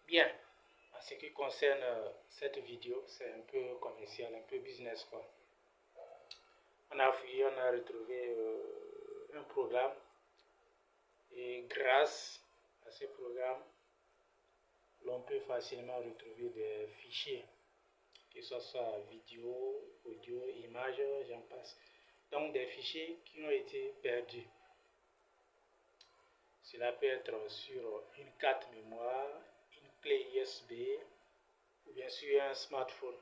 Bien, en ce qui concerne cette vidéo, c'est un peu commercial, un peu business quoi. On a fouillé, on a retrouvé un programme et grâce à ce programme, l'on peut facilement retrouver des fichiers, que ce soit vidéo, audio, images, j'en passe. Donc des fichiers qui ont été perdus. Cela peut être sur une carte mémoire, une clé USB, ou bien sur un smartphone,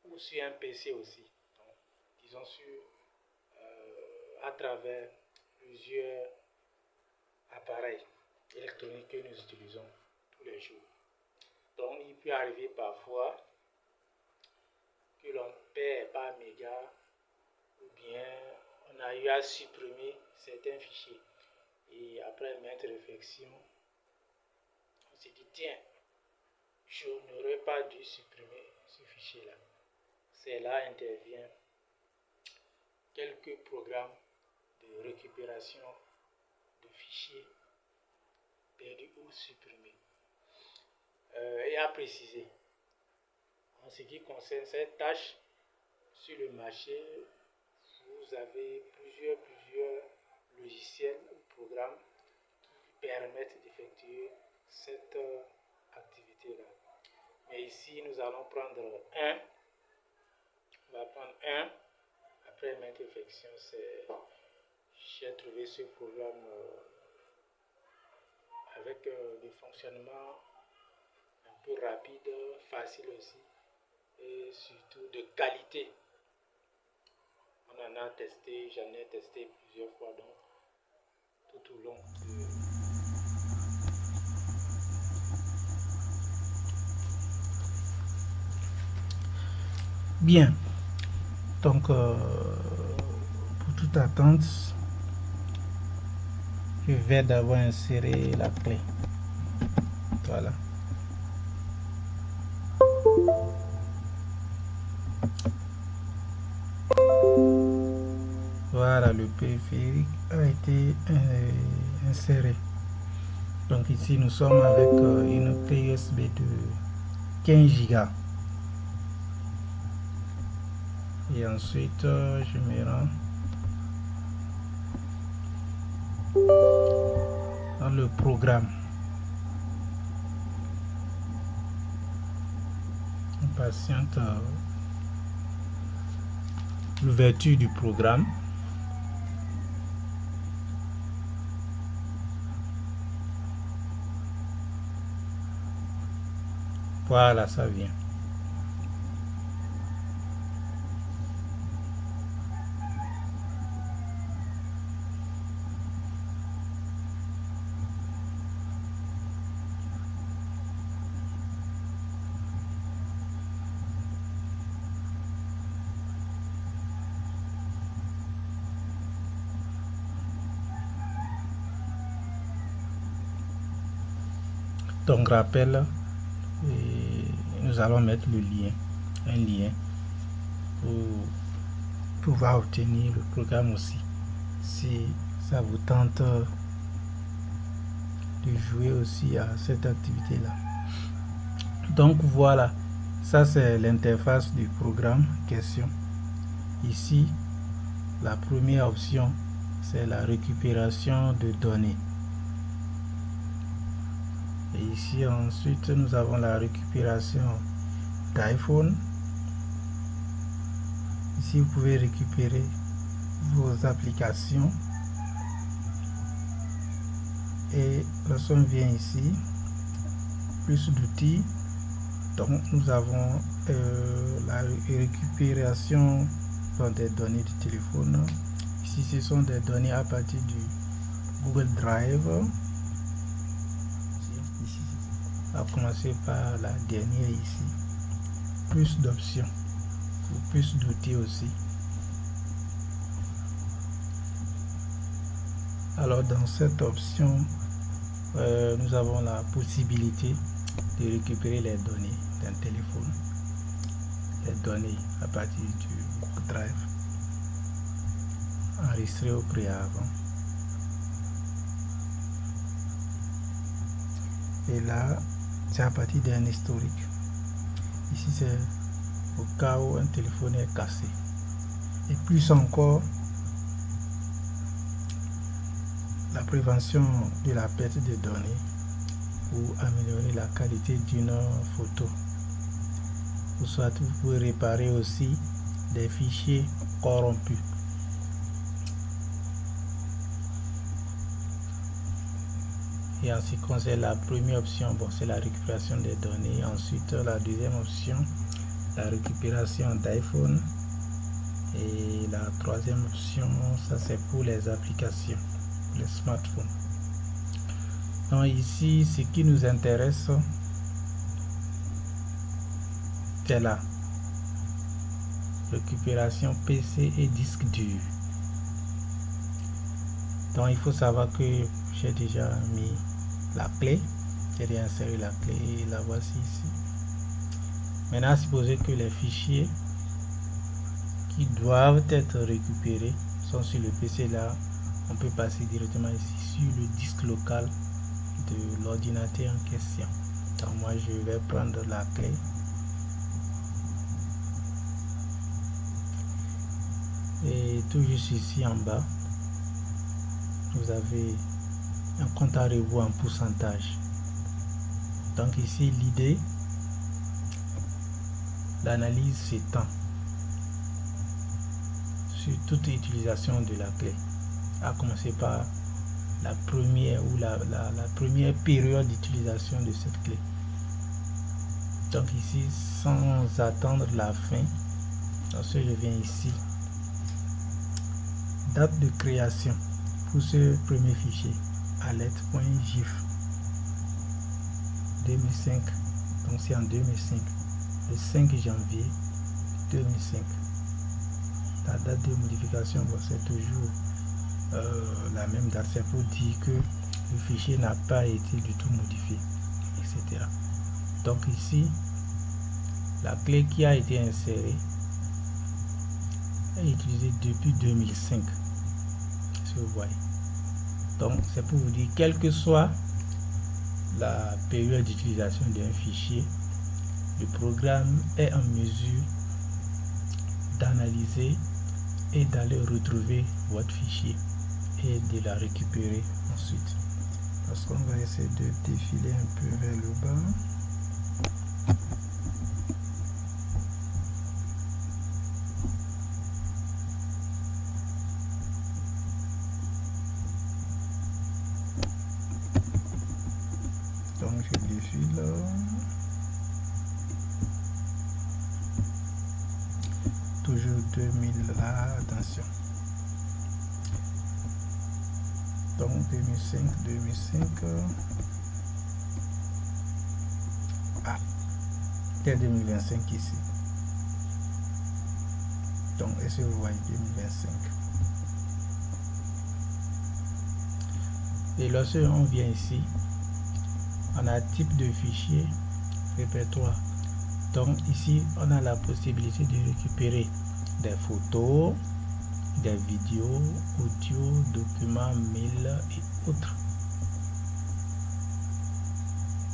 ou sur un PC aussi. Donc, disons à travers plusieurs appareils électroniques que nous utilisons tous les jours. Donc, il peut arriver parfois que l'on perd par méga, ou bien on a eu à supprimer certains fichiers. Et après maintes réflexions, on s'est dit, tiens, je n'aurais pas dû supprimer ce fichier-là. C'est là intervient quelques programmes de récupération de fichiers perdus ou supprimés. Et à préciser, en ce qui concerne cette tâche, sur le marché, vous avez plusieurs logiciels ou programmes qui permettent d'effectuer cette activité-là. Mais ici, nous allons prendre un. On va prendre un. Après maintes réflexions, j'ai trouvé ce programme avec des fonctionnements un peu rapides, faciles aussi, et surtout de qualité. On en a testé, j'en ai testé plusieurs fois, donc tout au long de... Bien, donc pour toute attente, je vais d'abord insérer la clé. Voilà. Voilà, le périphérique a été inséré. Donc ici, nous sommes avec une clé USB de 15 Go. Et ensuite, je me rends dans le programme. On patiente l'ouverture du programme. Voilà, ça vient. Donc rappel, nous allons mettre le lien, un lien pour pouvoir obtenir le programme aussi. Si ça vous tente de jouer aussi à cette activité là. Donc voilà, ça c'est l'interface du programme en question. Ici, la première option, c'est la récupération de données. Et ici ensuite, nous avons la récupération d'iPhone. Ici, vous pouvez récupérer vos applications. Et lorsqu'on vient ici, plus d'outils, donc nous avons la récupération des données du téléphone. Ici, ce sont des données à partir du Google Drive. Ici, on va commencer par la dernière ici. Plus d'options, plus d'outils aussi. Alors dans cette option, nous avons la possibilité de récupérer les données d'un téléphone, les données à partir du Google Drive enregistrées au préalable. Et là, c'est à partir d'un historique. Ici, c'est au cas où un téléphone est cassé. Et plus encore, la prévention de la perte de données ou améliorer la qualité d'une photo. Ou soit vous pouvez réparer aussi des fichiers corrompus. Et en ce qui concerne la première option, bon, c'est la récupération des données. Ensuite, la deuxième option, la récupération d'iPhone. Et la troisième option, ça c'est pour les applications, les smartphones. Donc ici, ce qui nous intéresse, c'est la récupération PC et disque dur. Donc il faut savoir que j'ai déjà mis la clé, j'ai déjà inséré la clé et la voici ici. Maintenant, supposez que les fichiers qui doivent être récupérés sont sur le PC. Là, on peut passer directement ici sur le disque local de l'ordinateur en question. Donc moi, je vais prendre la clé. Et tout juste ici en bas, vous avez un compte à rebours en pourcentage. Donc ici, l'idée, l'analyse s'étend sur toute utilisation de la clé, à commencer par la première ou la première période d'utilisation de cette clé. Donc ici, sans attendre la fin, lorsque je viens ici, date de création pour ce premier fichier, alerte.gif 2005. Donc c'est en 2005, le 5 janvier 2005. La date de modification, bon, c'est toujours la même date, c'est pour dire que le fichier n'a pas été du tout modifié, etc. Donc ici, la clé qui a été insérée est utilisée depuis 2005, si vous voyez. Donc c'est pour vous dire, quelle que soit la période d'utilisation d'un fichier, le programme est en mesure d'analyser et d'aller retrouver votre fichier et de la récupérer ensuite. Parce qu'on va essayer de défiler un peu vers le bas. Donc je défile. Toujours 2000 là, attention. Donc 2005. Ah, c'est 2025 ici. Donc est-ce que vous voyez 2025? Et lorsque on vient ici, on a type de fichier, répertoire. Donc ici, on a la possibilité de récupérer des photos, des vidéos, audio, documents, mails et autres.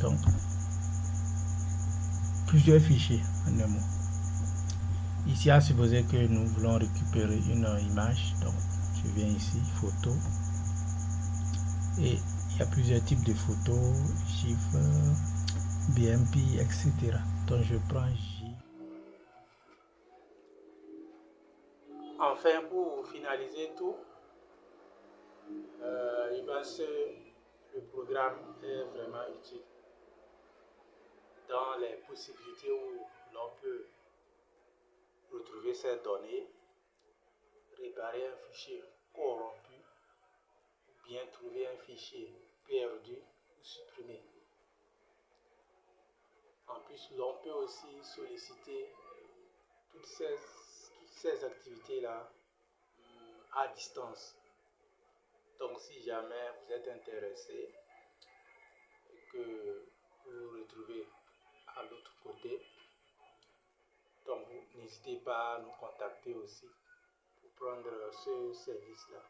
Donc, plusieurs fichiers en un mot. Ici, à supposer que nous voulons récupérer une image. Donc, je viens ici, photo. Et il y a plusieurs types de photos, GIF, BMP, etc. Donc, je prends J. Enfin, pour finaliser tout, le programme est vraiment utile dans les possibilités où l'on peut retrouver ces données, réparer un fichier corrompu, ou bien trouver un fichier perdu ou supprimé. En plus, l'on peut aussi solliciter toutes ces activités-là à distance. Donc, si jamais vous êtes intéressé et que vous vous retrouvez à l'autre côté, donc n'hésitez pas à nous contacter aussi pour prendre ce service-là.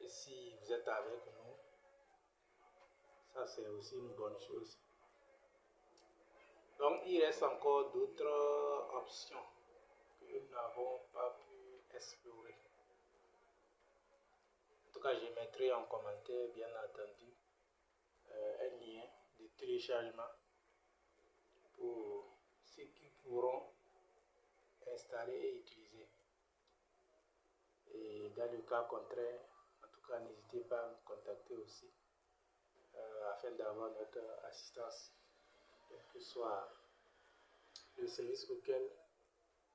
Et si vous êtes avec nous, Ça, c'est aussi une bonne chose. Donc, il reste encore d'autres options que nous n'avons pas pu explorer. En tout cas, je mettrai en commentaire, bien entendu, un lien de téléchargement pour ceux qui pourront installer et utiliser. Et dans le cas contraire, en tout cas, n'hésitez pas à me contacter aussi afin d'avoir notre assistance, quel que soit le service auquel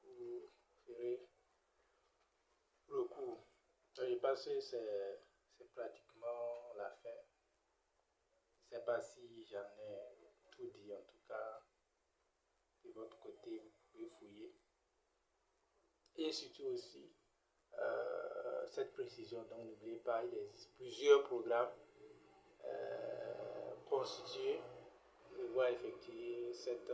vous ferez recours. Je pense que c'est pratiquement la fin. Je ne sais pas si j'en ai tout dit. En tout cas, de votre côté, vous pouvez fouiller. Et surtout aussi, cette précision, donc n'oubliez pas, il existe plusieurs programmes constitués pour pouvoir effectuer cette